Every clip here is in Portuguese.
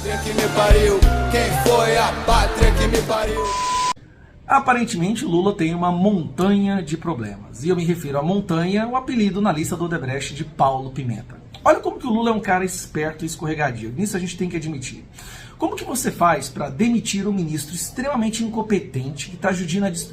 Pátria que me pariu, quem foi a pátria que me pariu? Aparentemente, Lula tem uma montanha de problemas. E eu me refiro à montanha, o apelido na lista do Odebrecht de Paulo Pimenta. Olha como que o Lula é um cara esperto e escorregadio. Nisso a gente tem que admitir. Como que você faz para demitir um ministro extremamente incompetente que está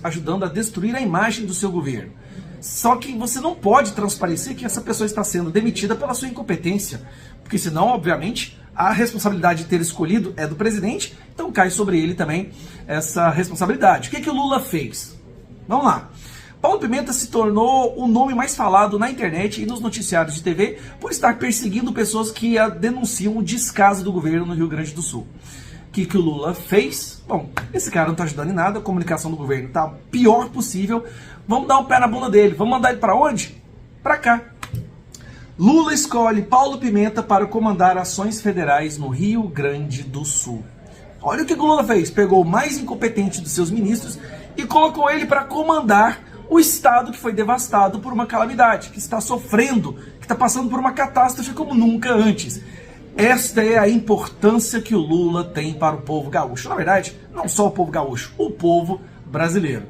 ajudando a destruir a imagem do seu governo? Só que você não pode transparecer que essa pessoa está sendo demitida pela sua incompetência. Porque senão, obviamente, a responsabilidade de ter escolhido é do presidente, então cai sobre ele também essa responsabilidade. O que o Lula fez? Vamos lá. Paulo Pimenta se tornou o nome mais falado na internet e nos noticiários de TV por estar perseguindo pessoas que denunciam o descaso do governo no Rio Grande do Sul. O que o Lula fez? Bom, esse cara não está ajudando em nada, a comunicação do governo está a pior possível. Vamos dar um pé na bunda dele. Vamos mandar ele para onde? Para cá. Lula escolhe Paulo Pimenta para comandar ações federais no Rio Grande do Sul. Olha o que o Lula fez. Pegou o mais incompetente dos seus ministros e colocou ele para comandar o estado que foi devastado por uma calamidade, que está sofrendo, que está passando por uma catástrofe como nunca antes. Esta é a importância que o Lula tem para o povo gaúcho. Na verdade, não só o povo gaúcho, o povo brasileiro.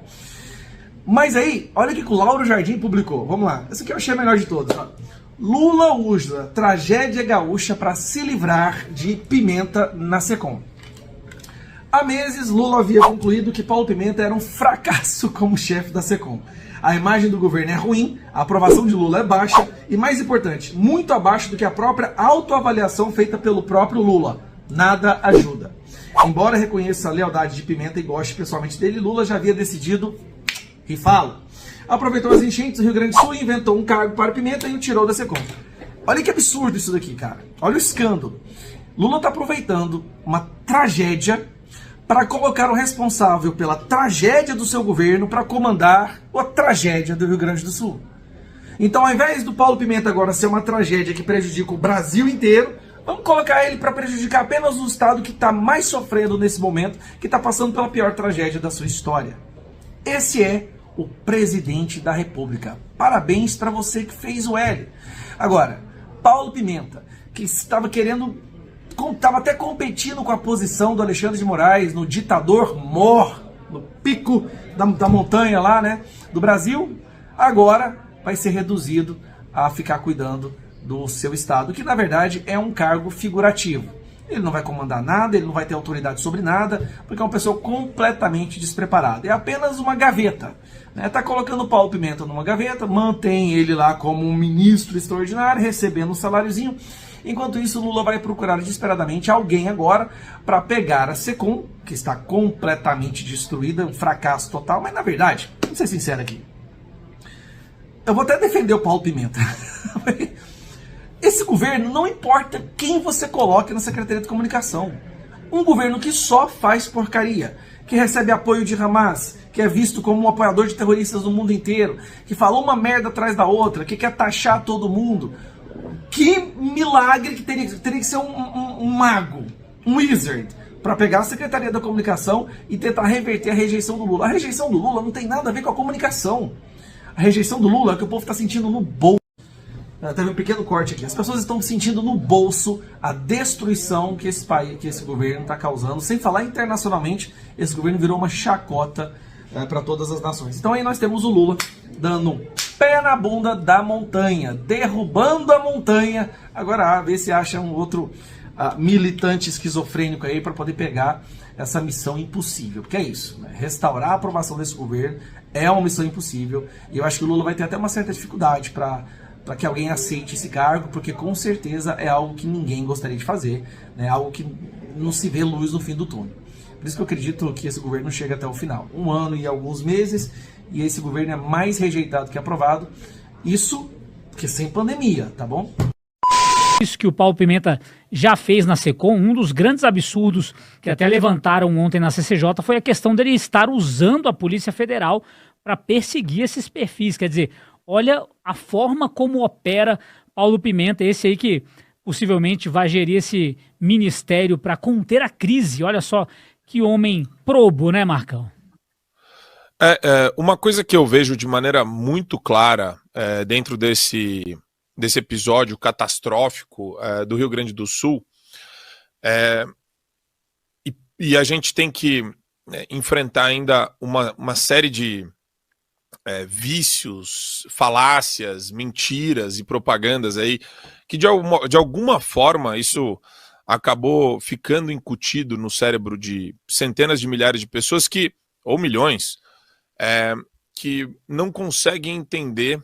Mas aí, olha o que o Lauro Jardim publicou. Vamos lá. Esse aqui eu achei a melhor de todas. Lula usa tragédia gaúcha para se livrar de Pimenta na Secom. Há meses, Lula havia concluído que Paulo Pimenta era um fracasso como chefe da Secom. A imagem do governo é ruim, a aprovação de Lula é baixa e, mais importante, muito abaixo do que a própria autoavaliação feita pelo próprio Lula. Nada ajuda. Embora reconheça a lealdade de Pimenta e goste pessoalmente dele, Lula já havia decidido rifá-lo. Aproveitou as enchentes do Rio Grande do Sul e inventou um cargo para Pimenta e o tirou da Secom. Olha que absurdo isso daqui, cara. Olha o escândalo. Lula está aproveitando uma tragédia para colocar o responsável pela tragédia do seu governo para comandar a tragédia do Rio Grande do Sul. Então, ao invés do Paulo Pimenta agora ser uma tragédia que prejudica o Brasil inteiro, vamos colocar ele para prejudicar apenas o estado que está mais sofrendo nesse momento, que está passando pela pior tragédia da sua história. Esse é o presidente da República. Parabéns para você que fez o L. Agora, Paulo Pimenta, que estava até competindo com a posição do Alexandre de Moraes no ditador mor, no pico da montanha lá, né, do Brasil, agora vai ser reduzido a ficar cuidando do seu estado, que na verdade é um cargo figurativo. Ele não vai comandar nada, ele não vai ter autoridade sobre nada, porque é uma pessoa completamente despreparada. É apenas uma gaveta. Está colocando o Paulo Pimenta numa gaveta, mantém ele lá como um ministro extraordinário, recebendo um saláriozinho. Enquanto isso, Lula vai procurar desesperadamente alguém agora para pegar a Secom, que está completamente destruída, um fracasso total. Mas na verdade, vamos ser sincero aqui, eu vou até defender o Paulo Pimenta. Esse governo, não importa quem você coloque na Secretaria de Comunicação. Um governo que só faz porcaria, que recebe apoio de Hamas, que é visto como um apoiador de terroristas no mundo inteiro, que falou uma merda atrás da outra, que quer taxar todo mundo. Que milagre que teria que ser um mago, um wizard, para pegar a Secretaria da Comunicação e tentar reverter a rejeição do Lula. A rejeição do Lula não tem nada a ver com a comunicação. A rejeição do Lula é o que o povo está sentindo no bolso. Teve um pequeno corte aqui. As pessoas estão sentindo no bolso a destruição que esse país, que esse governo está causando. Sem falar internacionalmente, esse governo virou uma chacota para todas as nações. Então aí nós temos o Lula dando um pé na bunda da montanha, derrubando a montanha. Agora ver se acha um outro militante esquizofrênico aí para poder pegar essa missão impossível. Porque é isso, né? Restaurar a aprovação desse governo é uma missão impossível. E eu acho que o Lula vai ter até uma certa dificuldade para que alguém aceite esse cargo, porque com certeza é algo que ninguém gostaria de fazer, né? Algo que não se vê luz no fim do túnel. Por isso que eu acredito que esse governo chega até o final. 1 ano e alguns meses, e esse governo é mais rejeitado que aprovado. Isso porque sem pandemia, tá bom? Isso que o Paulo Pimenta já fez na Secom, um dos grandes absurdos que até levantaram ontem na CCJ foi a questão dele estar usando a Polícia Federal para perseguir esses perfis. Quer dizer, olha a forma como opera Paulo Pimenta, esse aí que possivelmente vai gerir esse ministério para conter a crise. Olha só que homem probo, né, Marcão? Uma coisa que eu vejo de maneira muito clara dentro desse episódio catastrófico do Rio Grande do Sul E a gente tem que enfrentar ainda uma série de vícios, falácias, mentiras e propagandas aí, que de alguma forma isso acabou ficando incutido no cérebro de centenas de milhares de pessoas ou milhões, que não conseguem entender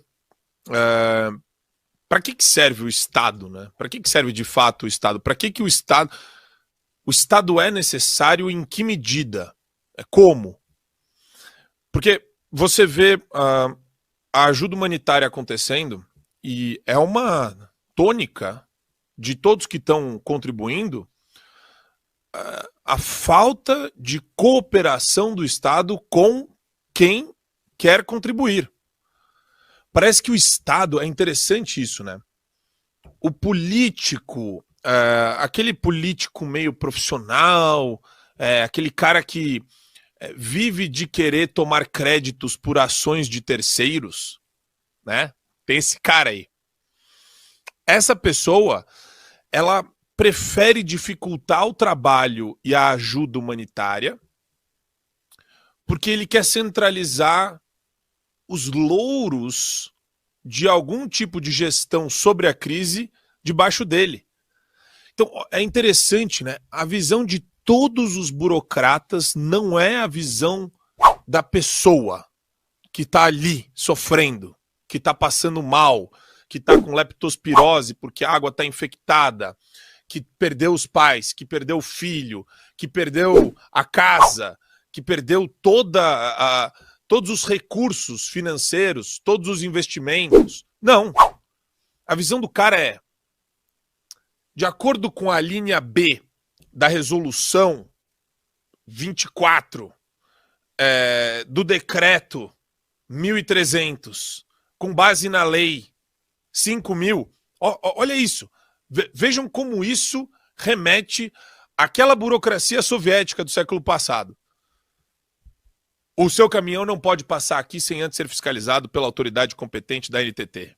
para que serve o Estado, né? Para que serve de fato o Estado? Para que o Estado é necessário, em que medida? Como? Porque você vê a ajuda humanitária acontecendo e é uma tônica de todos que estão contribuindo a falta de cooperação do Estado com quem quer contribuir. Parece que o Estado, é interessante isso, né? O político, aquele político meio profissional, aquele cara que vive de querer tomar créditos por ações de terceiros, né? Tem esse cara aí. Essa pessoa, ela prefere dificultar o trabalho e a ajuda humanitária porque ele quer centralizar os louros de algum tipo de gestão sobre a crise debaixo dele. Então, é interessante, né? A visão de todos os burocratas não é a visão da pessoa que está ali sofrendo, que está passando mal, que está com leptospirose porque a água está infectada, que perdeu os pais, que perdeu o filho, que perdeu a casa, que perdeu todos os recursos financeiros, todos os investimentos. Não. A visão do cara é, de acordo com a linha B da resolução 24 do decreto 1.300, com base na lei 5.000, olha isso. Vejam como isso remete àquela burocracia soviética do século passado. O seu caminhão não pode passar aqui sem antes ser fiscalizado pela autoridade competente da NTT.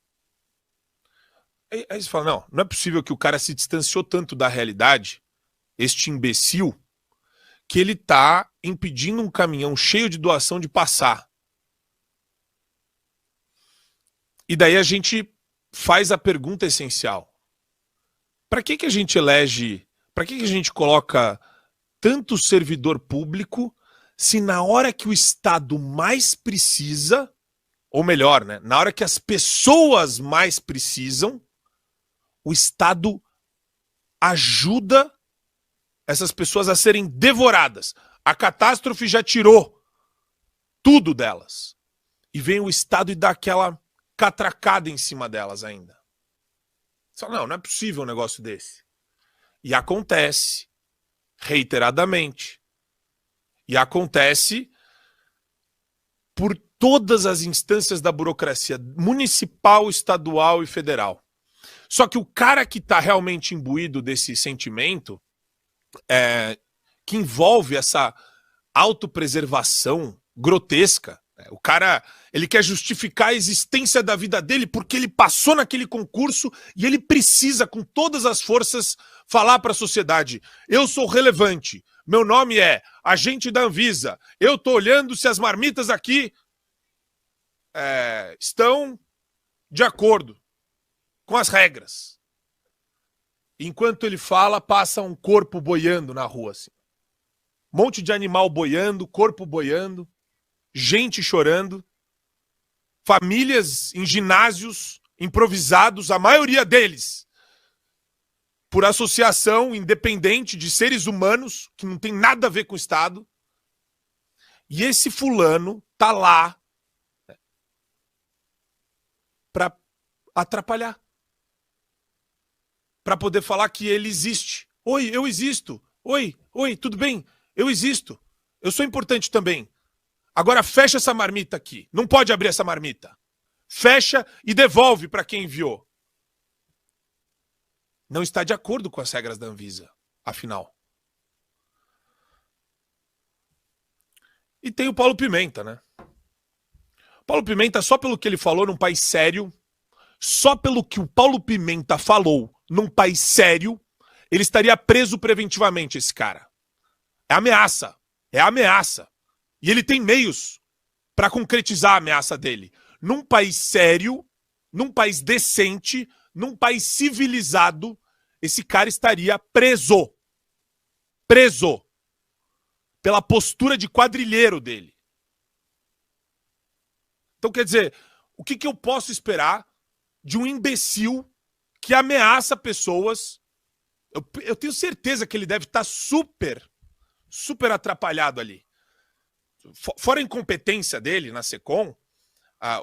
Aí você fala, não é possível que o cara se distanciou tanto da realidade, este imbecil, que ele está impedindo um caminhão cheio de doação de passar. E daí a gente faz a pergunta essencial. Para que a gente elege, para que a gente coloca tanto servidor público se na hora que o Estado mais precisa, ou melhor, né, na hora que as pessoas mais precisam, o Estado ajuda essas pessoas a serem devoradas. A catástrofe já tirou tudo delas. E vem o Estado e dá aquela catracada em cima delas ainda. Só não é possível um negócio desse. E acontece reiteradamente. E acontece por todas as instâncias da burocracia municipal, estadual e federal. Só que o cara que está realmente imbuído desse sentimento, que envolve essa autopreservação grotesca, o cara, ele quer justificar a existência da vida dele porque ele passou naquele concurso e ele precisa, com todas as forças, falar para a sociedade: eu sou relevante, meu nome é agente da Anvisa, eu estou olhando se as marmitas aqui estão de acordo com as regras. Enquanto ele fala, passa um corpo boiando na rua, assim. Um monte de animal boiando, corpo boiando, gente chorando, famílias em ginásios improvisados, a maioria deles por associação independente de seres humanos, que não tem nada a ver com o Estado. E esse fulano tá lá para atrapalhar. Para poder falar que ele existe. Oi, eu existo. Oi, tudo bem? Eu existo. Eu sou importante também. Agora fecha essa marmita aqui. Não pode abrir essa marmita. Fecha e devolve para quem enviou. Não está de acordo com as regras da Anvisa, afinal. E tem o Paulo Pimenta, né? Paulo Pimenta, só pelo que ele falou num país sério, só pelo que o Paulo Pimenta falou num país sério, ele estaria preso preventivamente, esse cara. É ameaça. É ameaça. E ele tem meios para concretizar a ameaça dele. Num país sério, num país decente, num país civilizado, esse cara estaria preso. Preso. Pela postura de quadrilheiro dele. Então, quer dizer, o que eu posso esperar de um imbecil que ameaça pessoas? Eu tenho certeza que ele deve estar super atrapalhado ali. Fora a incompetência dele na SECOM, a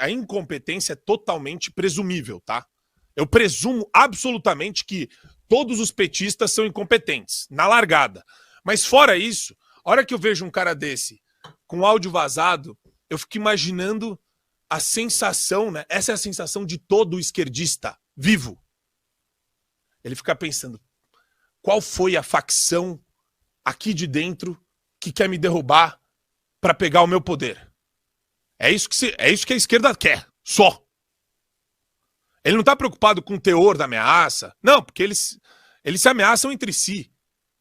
incompetência é totalmente presumível, tá? Eu presumo absolutamente que todos os petistas são incompetentes, na largada. Mas fora isso, a hora que eu vejo um cara desse com áudio vazado, eu fico imaginando a sensação, né? Essa é a sensação de todo esquerdista vivo. Ele fica pensando, qual foi a facção aqui de dentro que quer me derrubar para pegar o meu poder? É isso que a esquerda quer, só. Ele não está preocupado com o teor da ameaça. Não, porque eles se ameaçam entre si.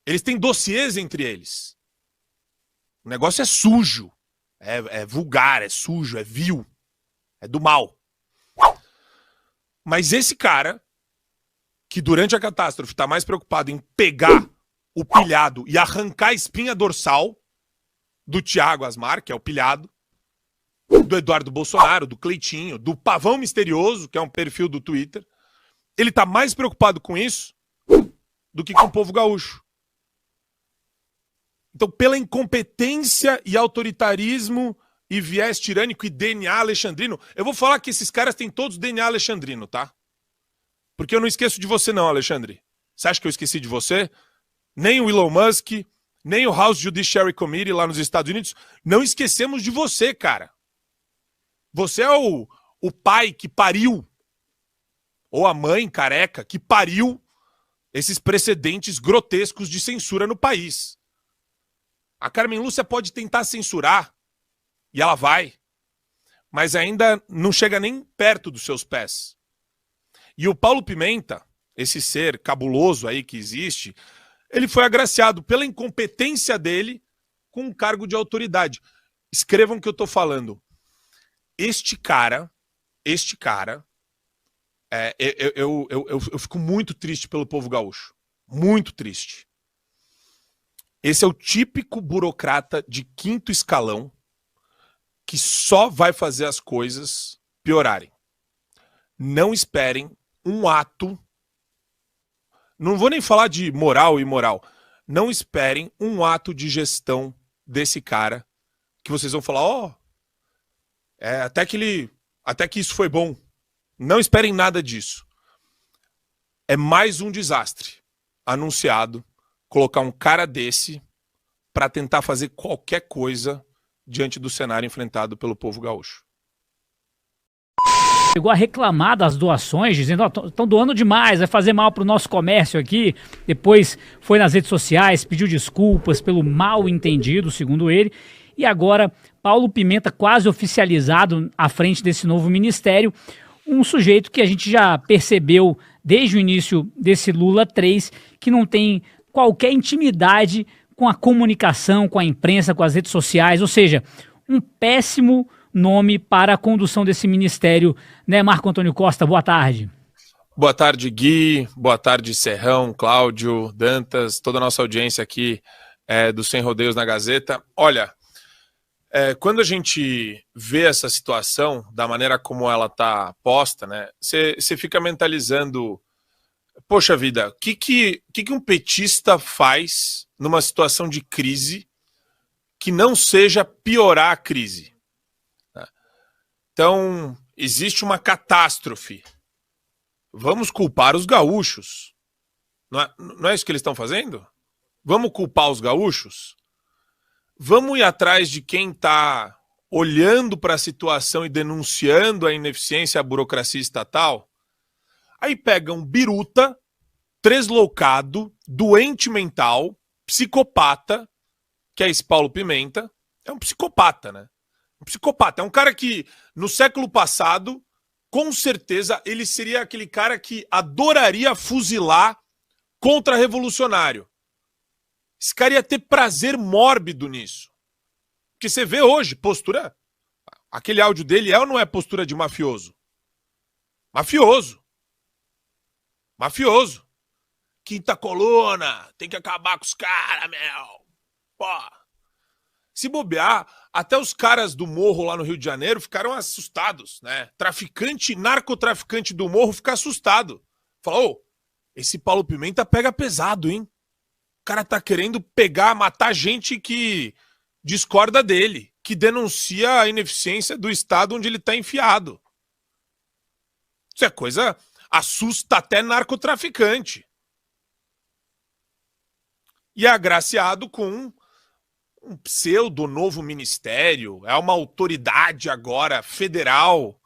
Eles têm dossiês entre eles. O negócio é sujo. É vulgar, é sujo, é vil. É do mal. Mas esse cara, que durante a catástrofe está mais preocupado em pegar o pilhado e arrancar a espinha dorsal do Thiago Asmar, que é o pilhado, do Eduardo Bolsonaro, do Cleitinho, do Pavão Misterioso, que é um perfil do Twitter, ele está mais preocupado com isso do que com o povo gaúcho. Então, pela incompetência e autoritarismo e viés tirânico e DNA alexandrino, eu vou falar que esses caras têm todos DNA alexandrino, tá? Porque eu não esqueço de você não, Alexandre. Você acha que eu esqueci de você? Nem o Elon Musk, nem o House Judiciary Committee lá nos Estados Unidos. Não esquecemos de você, cara. Você é o pai que pariu, ou a mãe careca que pariu esses precedentes grotescos de censura no país. A Carmen Lúcia pode tentar censurar, e ela vai, mas ainda não chega nem perto dos seus pés. E o Paulo Pimenta, esse ser cabuloso aí que existe, ele foi agraciado pela incompetência dele com um cargo de autoridade. Escrevam o que eu tô falando. Este cara, eu fico muito triste pelo povo gaúcho. Muito triste. Esse é o típico burocrata de quinto escalão que só vai fazer as coisas piorarem. Não esperem um ato. Não vou nem falar de moral e imoral. Não esperem um ato de gestão desse cara que vocês vão falar, até que isso foi bom. Não esperem nada disso. É mais um desastre anunciado, colocar um cara desse para tentar fazer qualquer coisa diante do cenário enfrentado pelo povo gaúcho. Chegou a reclamar das doações, dizendo, estão doando demais, vai fazer mal para o nosso comércio aqui. Depois foi nas redes sociais, pediu desculpas pelo mal entendido, segundo ele. E agora, Paulo Pimenta quase oficializado à frente desse novo ministério, um sujeito que a gente já percebeu desde o início desse Lula 3, que não tem qualquer intimidade com a comunicação, com a imprensa, com as redes sociais, ou seja, um péssimo nome para a condução desse ministério, né, Marco Antônio Costa? Boa tarde. Boa tarde, Gui. Boa tarde, Serrão, Cláudio, Dantas, toda a nossa audiência aqui do Sem Rodeios na Gazeta. Olha, quando a gente vê essa situação, da maneira como ela está posta, né, você fica mentalizando, poxa vida, o que um petista faz numa situação de crise que não seja piorar a crise? Então, existe uma catástrofe. Vamos culpar os gaúchos. Não é isso que eles estão fazendo? Vamos culpar os gaúchos? Vamos ir atrás de quem está olhando para a situação e denunciando a ineficiência e a burocracia estatal? Aí pega um biruta, tresloucado, doente mental, psicopata, que é esse Paulo Pimenta. É um psicopata, né? Um psicopata. É um cara que, no século passado, com certeza, ele seria aquele cara que adoraria fuzilar contra-revolucionário. Esse cara ia ter prazer mórbido nisso. Porque você vê hoje, postura... Aquele áudio dele é ou não é postura de mafioso? Mafioso. Mafioso. Quinta coluna, tem que acabar com os caras, meu. Pô. Se bobear, até os caras do morro lá no Rio de Janeiro ficaram assustados, né? Traficante, narcotraficante do morro fica assustado. Falou, ô, esse Paulo Pimenta pega pesado, hein? O cara tá querendo pegar, matar gente que discorda dele, que denuncia a ineficiência do Estado onde ele tá enfiado. Isso é coisa... assusta até narcotraficante. E é agraciado com um pseudo novo ministério, é uma autoridade agora federal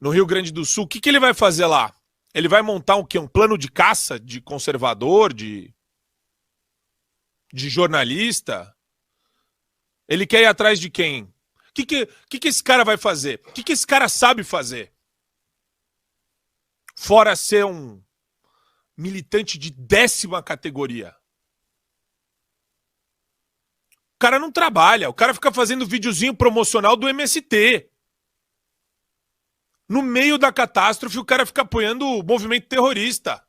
no Rio Grande do Sul. O que ele vai fazer lá? Ele vai montar um quê? Um plano de caça de conservador, de jornalista? Ele quer ir atrás de quem? O que esse cara vai fazer? O que esse cara sabe fazer? Fora ser um militante de 10ª categoria. O cara não trabalha, o cara fica fazendo videozinho promocional do MST. No meio da catástrofe, o cara fica apoiando o movimento terrorista.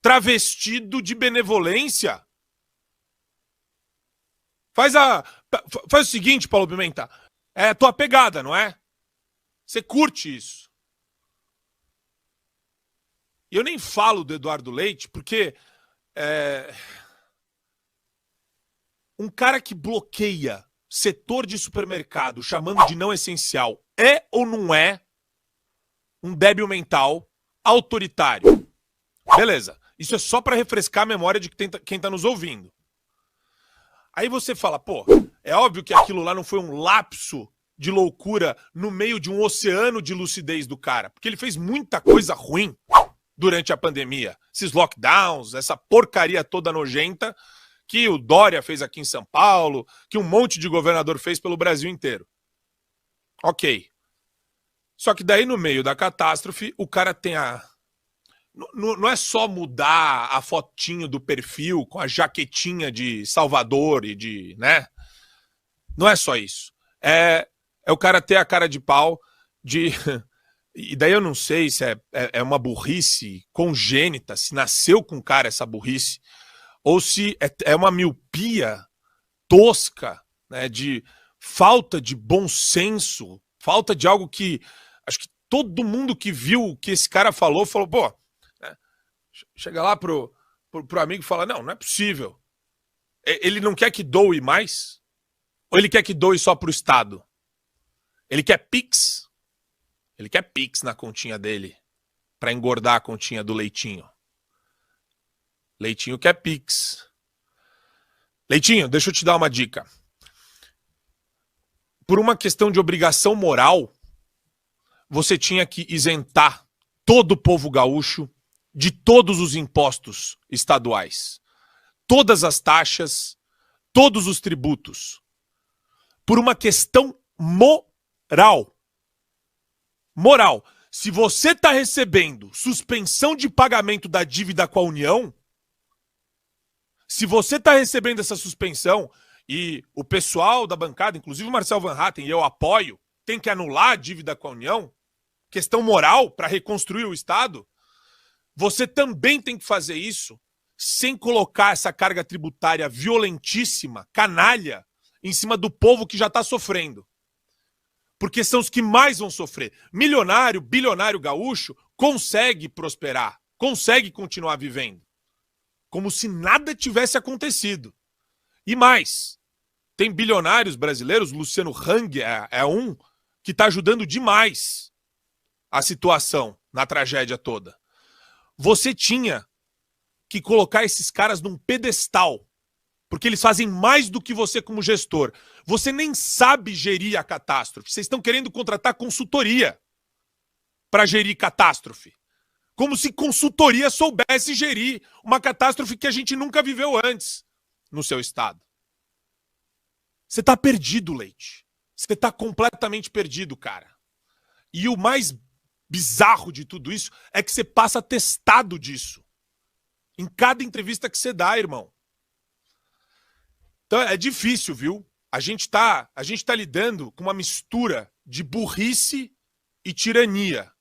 Travestido de benevolência. Faz o seguinte, Paulo Pimenta. É a tua pegada, não é? Você curte isso. E eu nem falo do Eduardo Leite, porque um cara que bloqueia setor de supermercado chamando de não essencial é ou não é um débil mental autoritário? Beleza. Isso é só para refrescar a memória de quem tá nos ouvindo. Aí você fala, pô, é óbvio que aquilo lá não foi um lapso de loucura no meio de um oceano de lucidez do cara, porque ele fez muita coisa ruim durante a pandemia. Esses lockdowns, essa porcaria toda nojenta que o Dória fez aqui em São Paulo, que um monte de governador fez pelo Brasil inteiro. Ok. Só que daí no meio da catástrofe, o cara tem a... Não é só mudar a fotinho do perfil com a jaquetinha de Salvador e de... né? Não é só isso. É o cara ter a cara de pau de... E daí eu não sei se é uma burrice congênita, se nasceu com o cara essa burrice, ou se é uma miopia tosca, né, de falta de bom senso, falta de algo que... Acho que todo mundo que viu o que esse cara falou, pô... Né, chega lá pro amigo e fala, não é possível. Ele não quer que doe mais? Ou ele quer que doe só pro Estado? Ele quer Pix? Ele quer Pix na continha dele para engordar a continha do Leitinho. Leitinho quer Pix. Leitinho, deixa eu te dar uma dica. Por uma questão de obrigação moral, você tinha que isentar todo o povo gaúcho de todos os impostos estaduais. Todas as taxas, todos os tributos. Por uma questão moral. Moral, se você está recebendo suspensão de pagamento da dívida com a União, se você está recebendo essa suspensão e o pessoal da bancada, inclusive o Marcel Van Hatten, e eu apoio, tem que anular a dívida com a União, questão moral para reconstruir o Estado, você também tem que fazer isso sem colocar essa carga tributária violentíssima, canalha, em cima do povo que já está sofrendo. Porque são os que mais vão sofrer. Milionário, bilionário gaúcho consegue prosperar, consegue continuar vivendo. Como se nada tivesse acontecido. E mais, tem bilionários brasileiros, Luciano Hang é um, que está ajudando demais a situação na tragédia toda. Você tinha que colocar esses caras num pedestal, porque eles fazem mais do que você como gestor. Você nem sabe gerir a catástrofe. Vocês estão querendo contratar consultoria para gerir catástrofe. Como se consultoria soubesse gerir uma catástrofe que a gente nunca viveu antes no seu estado. Você está perdido, Leite. Você está completamente perdido, cara. E o mais bizarro de tudo isso é que você passa atestado disso. Em cada entrevista que você dá, irmão. Então é difícil, viu? A gente tá lidando com uma mistura de burrice e tirania.